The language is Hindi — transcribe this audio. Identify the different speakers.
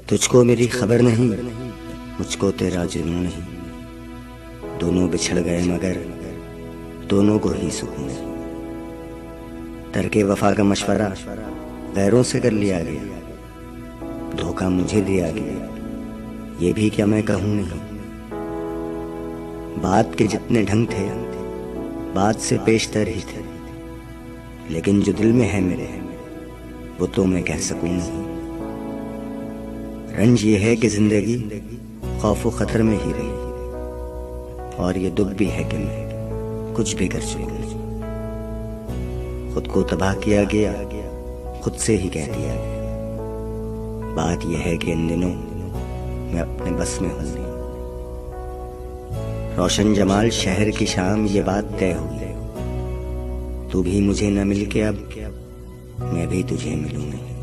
Speaker 1: तुझको मेरी खबर नहीं, मुझको तेरा जुनून नहीं। दोनों बिछड़ गए मगर दोनों को ही सुकून। तरके वफा का मशवरा गैरों से कर लिया गया, धोखा मुझे दिया गया, ये भी क्या मैं कहूँ नहीं। बात के जितने ढंग थे बात से पेशतर ही थे, लेकिन जो दिल में है मेरे वो तो मैं कह सकूँ नहीं। रंज ये है कि जिंदगी खौफ व खतर में ही रही, और ये दुख भी है कि मैं कुछ भी कर सकूं। खुद को तबाह किया गया, खुद से ही कह दिया गया। बात यह है कि इन दिनों मैं अपने बस में हूं। रोशन जमाल शहर की शाम ये बात तय हुई, तू भी मुझे न मिल के अब मैं भी तुझे मिलूं नहीं।